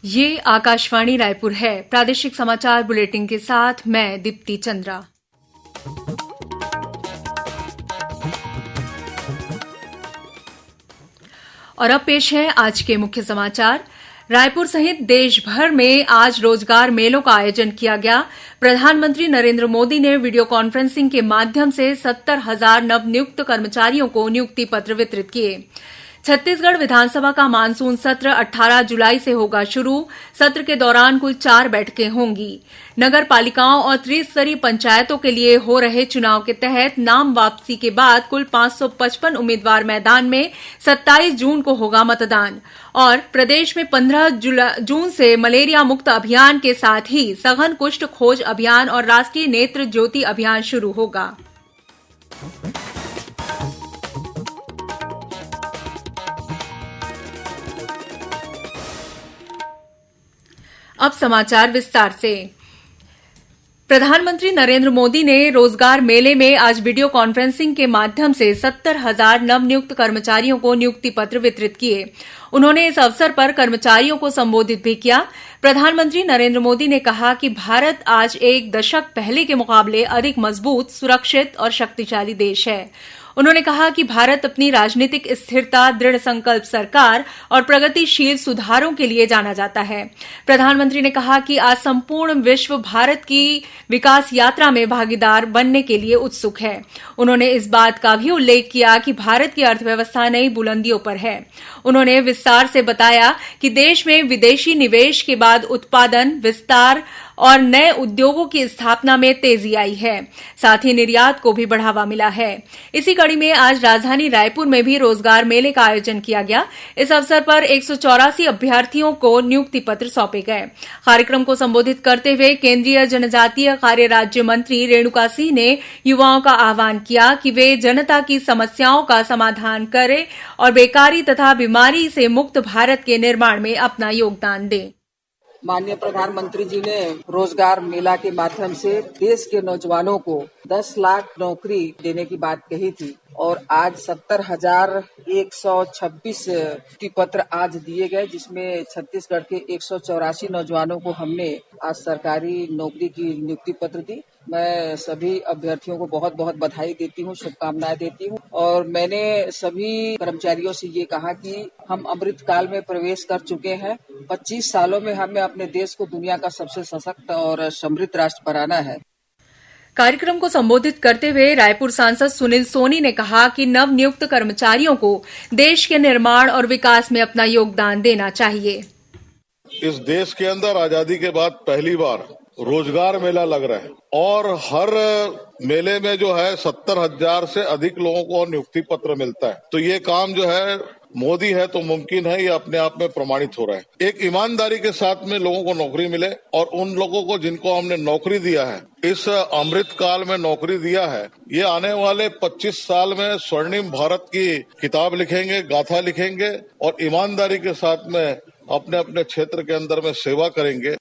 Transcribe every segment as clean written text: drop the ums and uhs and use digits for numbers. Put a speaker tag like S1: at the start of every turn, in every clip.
S1: ये आकाशवाणी रायपुर है। प्रादेशिक समाचार बुलेटिन के साथ मैं दीप्ति चंद्रा। और अब पेश है आज के मुख्य समाचार। रायपुर सहित देश भर में आज रोजगार मेलों का आयोजन किया गया। प्रधानमंत्री नरेंद्र मोदी ने वीडियो कॉन्फ्रेंसिंग के माध्यम से 70,000 नवनियुक्त कर्मचारियों को नियुक्ति पत्र वितरित किए। छत्तीसगढ़ विधानसभा का मानसून सत्र 18 जुलाई से होगा शुरू। सत्र के दौरान कुल 4 बैठकें होंगी। नगर पालिकाओं और त्रिस्तरीय पंचायतों के लिए हो रहे चुनाव के तहत नाम वापसी के बाद कुल 555 उम्मीदवार मैदान में 27 जून को होगा मतदान। और प्रदेश में 15 जून से मलेरिया मुक्त अभियान के साथ ही सघन कुष्ठ खोज अभियान और राष्ट्रीय नेत्र ज्योति अभियान शुरू होगा। अब समाचार विस्तार से। प्रधानमंत्री नरेंद्र मोदी ने रोजगार मेले में आज वीडियो कॉन्फ्रेंसिंग के माध्यम से 70,000 नवनियुक्त कर्मचारियों को नियुक्ति पत्र वितरित किए। उन्होंने इस अवसर पर कर्मचारियों को संबोधित भी किया। प्रधानमंत्री नरेंद्र मोदी ने कहा कि भारत आज एक दशक पहले के मुकाबले अधिक मजबूत, सुरक्षित और शक्तिशाली देश है। उन्होंने कहा कि भारत अपनी राजनीतिक स्थिरता, दृढ़ संकल्प सरकार और प्रगतिशील सुधारों के लिए जाना जाता है। प्रधानमंत्री ने कहा कि आज संपूर्ण विश्व भारत की विकास यात्रा में भागीदार बनने के लिए उत्सुक है। उन्होंने इस बात का भी उल्लेख किया कि भारत की अर्थव्यवस्था नई बुलंदियों पर है। उन्होंने विस्तार से बताया कि देश में विदेशी निवेश के बाद उत्पादन, विस्तार और नए उद्योगों की स्थापना में तेजी आई है। साथ ही निर्यात को भी बढ़ावा मिला है। इसी कड़ी में आज राजधानी रायपुर में भी रोजगार मेले का आयोजन किया गया। इस अवसर पर 184 अभ्यर्थियों को नियुक्ति पत्र सौंपे गए। कार्यक्रम को संबोधित करते हुए केंद्रीय जनजातीय कार्य राज्य मंत्री रेणुका सिंह ने युवाओं का आह्वान किया कि वे जनता की समस्याओं का समाधान करें और बेकारी तथा बीमारी से मुक्त भारत के निर्माण में अपना योगदान दें।
S2: माननीय प्रधानमंत्री जी ने रोजगार मेला के माध्यम से देश के नौजवानों को 10 लाख नौकरी देने की बात कही थी और आज 70,126 नियुक्ति पत्र आज दिए गए, जिसमें छत्तीसगढ़ के 184 नौजवानों को हमने आज सरकारी नौकरी की नियुक्ति पत्र दी। मैं सभी अभ्यर्थियों को बहुत बहुत बधाई देती हूँ, शुभकामनाएं देती हूँ। और मैंने सभी कर्मचारियों से ये कहा कि हम अमृत काल में प्रवेश कर चुके हैं। 25 सालों में हमें अपने देश को दुनिया का सबसे सशक्त और समृद्ध राष्ट्र बनाना है।
S1: कार्यक्रम को संबोधित करते हुए रायपुर सांसद सुनील सोनी ने कहा कि नवनियुक्त कर्मचारियों को देश के निर्माण और विकास में अपना योगदान देना चाहिए।
S3: इस देश के अंदर आजादी के बाद पहली बार रोजगार मेला लग रहा है और हर मेले में जो है 70,000 से अधिक लोगों को नियुक्ति पत्र मिलता है। तो ये काम जो है मोदी है तो मुमकिन है, ये अपने आप में प्रमाणित हो रहा है। एक ईमानदारी के साथ में लोगों को नौकरी मिले और उन लोगों को जिनको हमने नौकरी दिया है, इस अमृत काल में नौकरी दिया है, ये आने वाले 25 साल में स्वर्णिम भारत की किताब लिखेंगे, गाथा लिखेंगे और ईमानदारी के साथ में अपने अपने क्षेत्र के अंदर में सेवा करेंगे।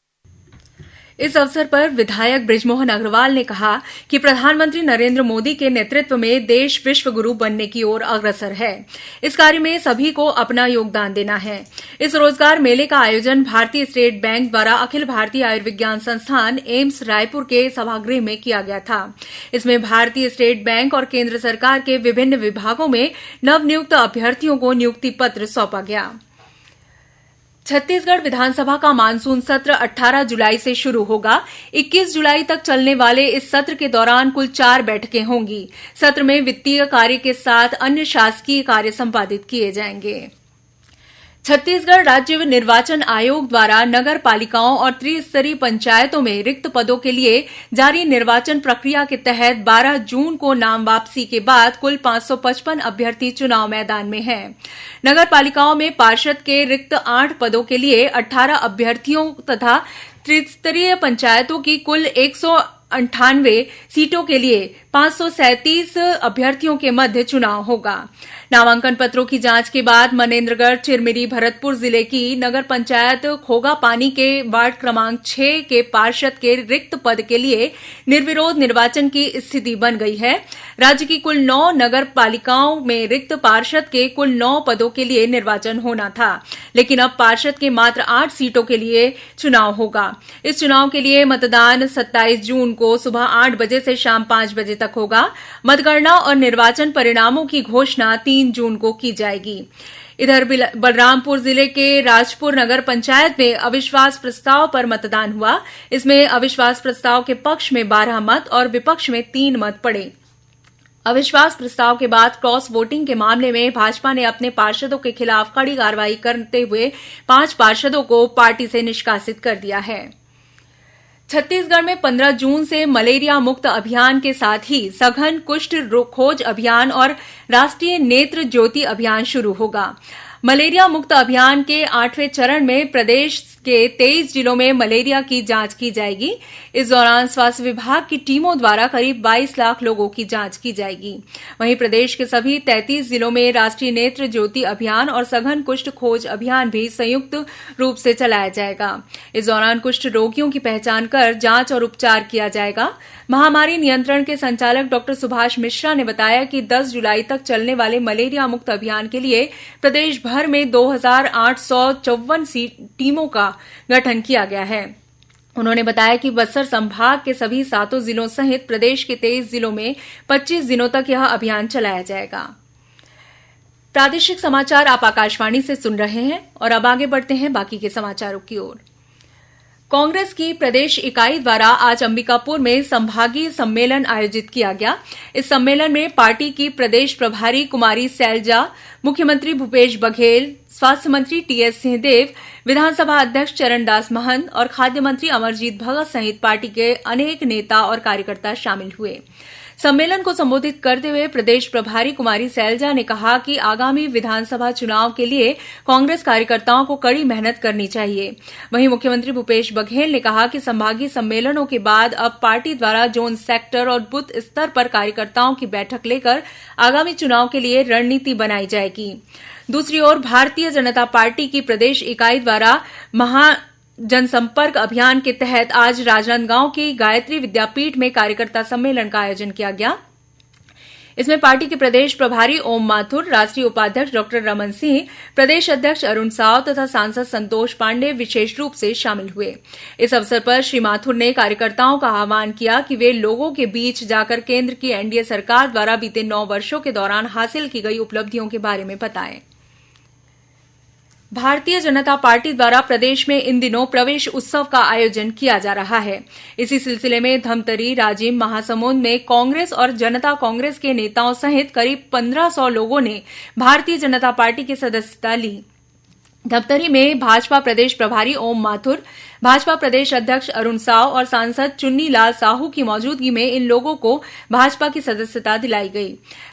S1: इस अवसर पर विधायक बृजमोहन अग्रवाल ने कहा कि प्रधानमंत्री नरेंद्र मोदी के नेतृत्व में देश विश्व गुरु बनने की ओर अग्रसर है। इस कार्य में सभी को अपना योगदान देना है। इस रोजगार मेले का आयोजन भारतीय स्टेट बैंक द्वारा अखिल भारतीय आयुर्विज्ञान संस्थान एम्स रायपुर के सभागृह में किया गया था। इसमें भारतीय स्टेट बैंक और केंद्र सरकार के विभिन्न विभागों में नवनियुक्त अभ्यर्थियों को नियुक्ति पत्र सौंपा गया। छत्तीसगढ़ विधानसभा का मानसून सत्र 18 जुलाई से शुरू होगा। 21 जुलाई तक चलने वाले इस सत्र के दौरान कुल 4 बैठकें होंगी। सत्र में वित्तीय कार्य के साथ अन्य शासकीय कार्य संपादित किए जाएंगे। छत्तीसगढ़ राज्य निर्वाचन आयोग द्वारा नगर पालिकाओं और त्रिस्तरीय पंचायतों में रिक्त पदों के लिए जारी निर्वाचन प्रक्रिया के तहत 12 जून को नाम वापसी के बाद कुल 555 अभ्यर्थी चुनाव मैदान में हैं। नगर पालिकाओं में पार्षद के रिक्त 8 पदों के लिए 18 अभ्यर्थियों तथा त्रिस्तरीय पंचायतों की कुल 198 सीटों के लिए 537 अभ्यर्थियों के मध्य चुनाव होगा। नामांकन पत्रों की जांच के बाद मनेन्द्रगढ़, चिरमिरी, भरतपुर जिले की नगर पंचायत खोगापानी के वार्ड क्रमांक 6 के पार्षद के रिक्त पद के लिए निर्विरोध निर्वाचन की स्थिति बन गई है। राज्य की कुल 9 नगर पालिकाओं में रिक्त पार्षद के कुल 9 पदों के लिए निर्वाचन होना था, लेकिन अब पार्षद के मात्र 8 सीटों के लिए चुनाव होगा। इस चुनाव के लिए मतदान 27 जून को सुबह 8 बजे से शाम 5 बजे तक होगा। मतगणना और निर्वाचन परिणामों की घोषणा 3 जून को की जाएगी। इधर बलरामपुर जिले के राजपुर नगर पंचायत में अविश्वास प्रस्ताव पर मतदान हुआ। इसमें अविश्वास प्रस्ताव के पक्ष में 12 मत और विपक्ष में 3 मत पड़े। अविश्वास प्रस्ताव के बाद क्रॉस वोटिंग के मामले में भाजपा ने अपने पार्षदों के खिलाफ कड़ी कार्रवाई करते हुए 5 पार्षदों को पार्टी से निष्कासित कर दिया है। छत्तीसगढ़ में 15 जून से मलेरिया मुक्त अभियान के साथ ही सघन कुष्ठ खोज अभियान और राष्ट्रीय नेत्र ज्योति अभियान शुरू होगा। मलेरिया मुक्त अभियान के 8वें चरण में प्रदेश के 23 जिलों में मलेरिया की जांच की जाएगी। इस दौरान स्वास्थ्य विभाग की टीमों द्वारा करीब 22 लाख लोगों की जांच की जाएगी। वहीं प्रदेश के सभी 33 जिलों में राष्ट्रीय नेत्र ज्योति अभियान और सघन कुष्ठ खोज अभियान भी संयुक्त रूप से चलाया जाएगा। इस दौरान कुष्ठ रोगियों की पहचान कर जांच और उपचार किया जाएगा। महामारी नियंत्रण के संचालक डॉक्टर सुभाष मिश्रा ने बताया कि 10 जुलाई तक चलने वाले मलेरिया मुक्त अभियान के लिए प्रदेश भर में 2854 टीमों का गठन किया गया है। उन्होंने बताया कि बस्तर संभाग के सभी 7 जिलों सहित प्रदेश के 23 जिलों में 25 दिनों तक यह अभियान चलाया जाएगा। प्रादेशिक समाचार आप आकाशवाणी से सुन रहे हैं और अब आगे बढ़ते हैं बाकी के समाचारों की ओर। कांग्रेस की प्रदेश इकाई द्वारा आज अंबिकापुर में संभागीय सम्मेलन आयोजित किया गया। इस सम्मेलन में पार्टी की प्रदेश प्रभारी कुमारी सैलजा, मुख्यमंत्री भूपेश बघेल, स्वास्थ्य मंत्री टीएस सिंहदेव, विधानसभा अध्यक्ष चरणदास महंत और खाद्य मंत्री अमरजीत भगत सहित पार्टी के अनेक नेता और कार्यकर्ता शामिल हुए। सम्मेलन को संबोधित करते हुए प्रदेश प्रभारी कुमारी सैलजा ने कहा कि आगामी विधानसभा चुनाव के लिए कांग्रेस कार्यकर्ताओं को कड़ी मेहनत करनी चाहिए। वहीं मुख्यमंत्री भूपेश बघेल ने कहा कि संभागीय सम्मेलनों के बाद अब पार्टी द्वारा जोन, सेक्टर और बूथ स्तर पर कार्यकर्ताओं की बैठक लेकर आगामी चुनाव के लिए रणनीति बनाई जाएगी। दूसरी ओर भारतीय जनता पार्टी की प्रदेश इकाई द्वारा जनसंपर्क अभियान के तहत आज राजनांदगांव की गायत्री विद्यापीठ में कार्यकर्ता सम्मेलन का आयोजन किया गया। इसमें पार्टी के प्रदेश प्रभारी ओम माथुर, राष्ट्रीय उपाध्यक्ष डॉक्टर रमन सिंह, प्रदेश अध्यक्ष अरुण साव तथा सांसद संतोष पांडे विशेष रूप से शामिल हुए। इस अवसर पर श्री माथुर ने कार्यकर्ताओं का आह्वान किया कि वे लोगों के बीच जाकर केंद्र की एनडीए सरकार द्वारा बीते 9 वर्षों के दौरान हासिल की गई उपलब्धियों के बारे में बताएं। भारतीय जनता पार्टी द्वारा प्रदेश में इन दिनों प्रवेश उत्सव का आयोजन किया जा रहा है। इसी सिलसिले में धमतरी, राजिम, महासमुंद में कांग्रेस और जनता कांग्रेस के नेताओं सहित करीब 1500 लोगों ने भारतीय जनता पार्टी की सदस्यता ली। धमतरी में भाजपा प्रदेश प्रभारी ओम माथुर, भाजपा प्रदेश अध्यक्ष अरुण साव और सांसद चुन्नी लाल साहू की मौजूदगी में इन लोगों को भाजपा की सदस्यता दिलाई गई।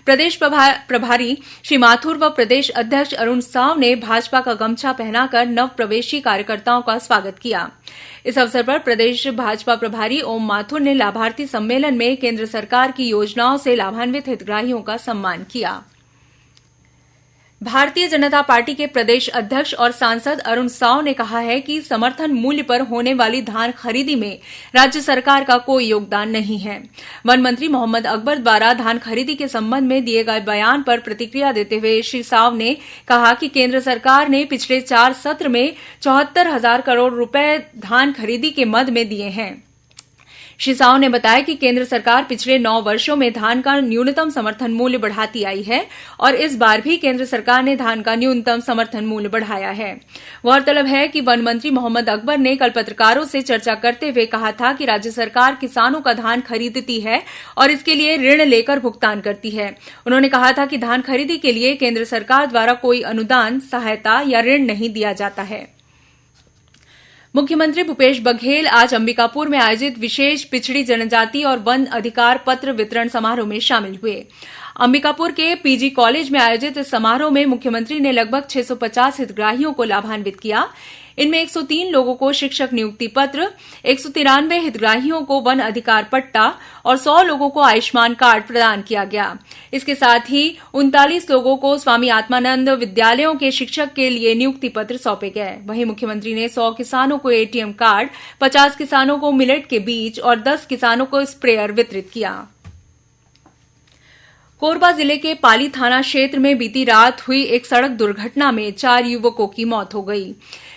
S1: प्रदेश प्रभारी श्री माथुर व प्रदेश अध्यक्ष अरुण साव ने भाजपा का गमछा पहनाकर नवप्रवेशी कार्यकर्ताओं का स्वागत किया। इस अवसर पर प्रदेश भाजपा प्रभारी ओम माथुर ने लाभार्थी सम्मेलन में केंद्र सरकार की योजनाओं से लाभान्वित हितग्राहियों का सम्मान किया। भारतीय जनता पार्टी के प्रदेश अध्यक्ष और सांसद अरुण साव ने कहा है कि समर्थन मूल्य पर होने वाली धान खरीदी में राज्य सरकार का कोई योगदान नहीं है। वन मंत्री मोहम्मद अकबर द्वारा धान खरीदी के संबंध में दिए गए बयान पर प्रतिक्रिया देते हुए श्री साव ने कहा कि केंद्र सरकार ने पिछले 4 सत्र में 74,000 करोड़ रुपए धान खरीदी के मद में दिए हैं। श्री साव ने बताया कि केंद्र सरकार पिछले 9 वर्षों में धान का न्यूनतम समर्थन मूल्य बढ़ाती आई है और इस बार भी केंद्र सरकार ने धान का न्यूनतम समर्थन मूल्य बढ़ाया है। गौरतलब है कि वन मंत्री मोहम्मद अकबर ने कल पत्रकारों से चर्चा करते हुए कहा था कि राज्य सरकार किसानों का धान खरीदती है और इसके लिए ऋण लेकर भुगतान करती है। उन्होंने कहा था कि धान खरीदी के लिए केंद्र सरकार द्वारा कोई अनुदान, सहायता या ऋण नहीं दिया जाता है। मुख्यमंत्री भूपेश बघेल आज अंबिकापुर में आयोजित विशेष पिछड़ी जनजाति और वन अधिकार पत्र वितरण समारोह में शामिल हुए। अंबिकापुर के पीजी कॉलेज में आयोजित इस समारोह में मुख्यमंत्री ने लगभग 650 हितग्राहियों को लाभान्वित किया। इनमें 103 लोगों को शिक्षक नियुक्ति पत्र, 193 हितग्राहियों को वन अधिकार पट्टा और 100 लोगों को आयुष्मान कार्ड प्रदान किया गया। इसके साथ ही 39 लोगों को स्वामी आत्मानंद विद्यालयों के शिक्षक के लिए नियुक्ति पत्र सौंपे गए। वहीं मुख्यमंत्री ने 100 किसानों को एटीएम कार्ड, 50 किसानों को मिलेट के बीज और 10 किसानों को स्प्रेयर वितरित किया। कोरबा जिले के पाली थाना क्षेत्र में बीती रात हुई एक सड़क दुर्घटना में 4 युवकों की मौत हो गई।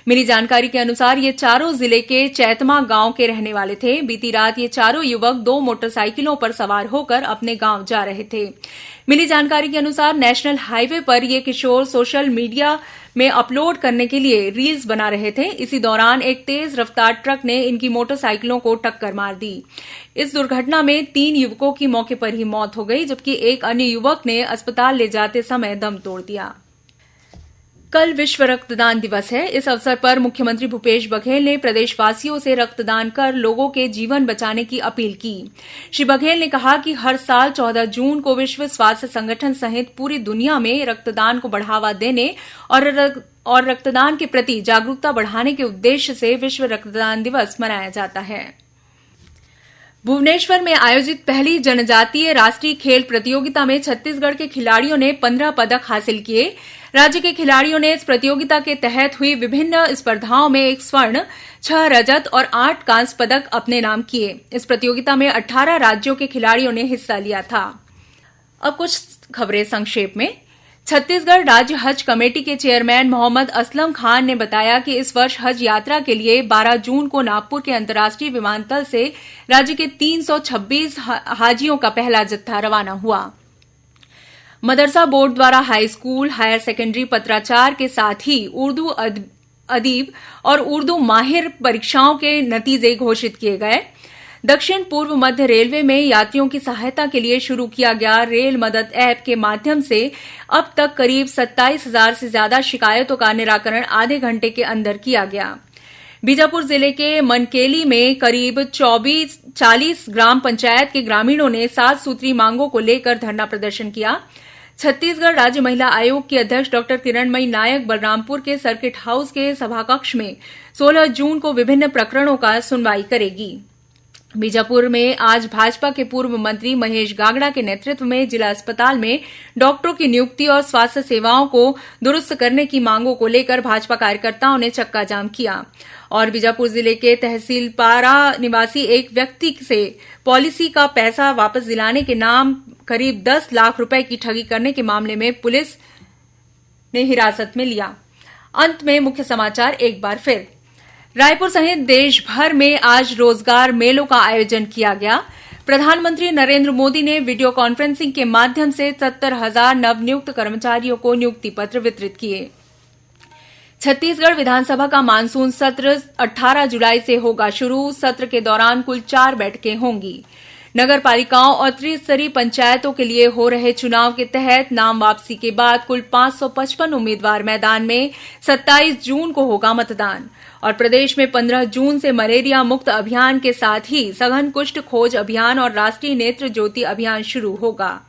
S1: मिली जानकारी के अनुसार ये चारों जिले के चैतमा गांव के रहने वाले थे। बीती रात ये चारों युवक 2 मोटरसाइकिलों पर सवार होकर अपने गांव जा रहे थे। मिली जानकारी के अनुसार नेशनल हाईवे पर ये किशोर सोशल मीडिया में अपलोड करने के लिए रील्स बना रहे थे। इसी दौरान एक तेज रफ्तार ट्रक ने इनकी मोटरसाइकिलों को टक्कर मार दी। इस दुर्घटना में 3 युवकों की मौके पर ही मौत हो गई, जबकि एक अन्य युवक ने अस्पताल ले जाते समय दम तोड़ दिया। कल विश्व रक्तदान दिवस है। इस अवसर पर मुख्यमंत्री भूपेश बघेल ने प्रदेशवासियों से रक्तदान कर लोगों के जीवन बचाने की अपील की। श्री बघेल ने कहा कि हर साल 14 जून को विश्व स्वास्थ्य संगठन सहित पूरी दुनिया में रक्तदान को बढ़ावा देने और रक्तदान के प्रति जागरूकता बढ़ाने के उद्देश्य से विश्व रक्तदान दिवस मनाया जाता है। भुवनेश्वर में आयोजित पहली जनजातीय राष्ट्रीय खेल प्रतियोगिता में छत्तीसगढ़ के खिलाड़ियों ने 15 पदक हासिल किए। राज्य के खिलाड़ियों ने इस प्रतियोगिता के तहत हुई विभिन्न स्पर्धाओं में 1 स्वर्ण, 6 रजत और 8 कांस्य पदक अपने नाम किए। इस प्रतियोगिता में 18 राज्यों के खिलाड़ियों ने हिस्सा लिया था। अब कुछ खबरें संक्षेप में। छत्तीसगढ़ राज्य हज कमेटी के चेयरमैन मोहम्मद असलम खान ने बताया कि इस वर्ष हज यात्रा के लिए 12 जून को नागपुर के अंतर्राष्ट्रीय विमानतल से राज्य के 326 हाजियों का पहला जत्था रवाना हुआ। मदरसा बोर्ड द्वारा हाई स्कूल, हायर सेकेंडरी पत्राचार के साथ ही उर्दू अदीब और उर्दू माहिर परीक्षाओं के नतीजे घोषित किए गए। दक्षिण पूर्व मध्य रेलवे में यात्रियों की सहायता के लिए शुरू किया गया रेल मदद ऐप के माध्यम से अब तक करीब 27,000 से ज्यादा शिकायतों का निराकरण आधे घंटे के अंदर किया गया। बीजापुर जिले के मनकेली में करीब 40 ग्राम पंचायत के ग्रामीणों ने 7 सूत्री मांगों को लेकर धरना प्रदर्शन किया। छत्तीसगढ़ राज्य महिला आयोग की अध्यक्ष डॉक्टर किरणमयी नायक बलरामपुर के सर्किट हाउस के सभाकक्ष में 16 जून को विभिन्न प्रकरणों का सुनवाई करेगी। बीजापुर में आज भाजपा के पूर्व मंत्री महेश गागड़ा के नेतृत्व में जिला अस्पताल में डॉक्टरों की नियुक्ति और स्वास्थ्य सेवाओं को दुरुस्त करने की मांगों को लेकर भाजपा कार्यकर्ताओं ने चक्काजाम किया। और बीजापुर जिले के तहसील पारा निवासी एक व्यक्ति से पॉलिसी का पैसा वापस दिलाने के नाम करीब 10 लाख रुपए की ठगी करने के मामले में पुलिस ने हिरासत में लिया। अंत में मुख्य समाचार एक बार फिर। रायपुर सहित देश भर में आज रोजगार मेलों का आयोजन किया गया। प्रधानमंत्री नरेंद्र मोदी ने वीडियो कॉन्फ्रेंसिंग के माध्यम से 70,000 नवनियुक्त कर्मचारियों को नियुक्ति पत्र वितरित किए। छत्तीसगढ़ विधानसभा का मानसून सत्र 18 जुलाई से होगा शुरू। सत्र के दौरान कुल 4 बैठकें होंगी। नगर पालिकाओं और त्रिस्तरीय पंचायतों के लिए हो रहे चुनाव के तहत नाम वापसी के बाद कुल 555 उम्मीदवार मैदान में। 27 जून को होगा मतदान। और प्रदेश में 15 जून से मलेरिया मुक्त अभियान के साथ ही सघन कुष्ठ खोज अभियान और राष्ट्रीय नेत्र ज्योति अभियान शुरू होगा।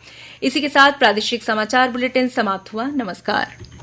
S1: इसी के साथ प्रादेशिक समाचार बुलेटिन समाप्त हुआ। नमस्कार।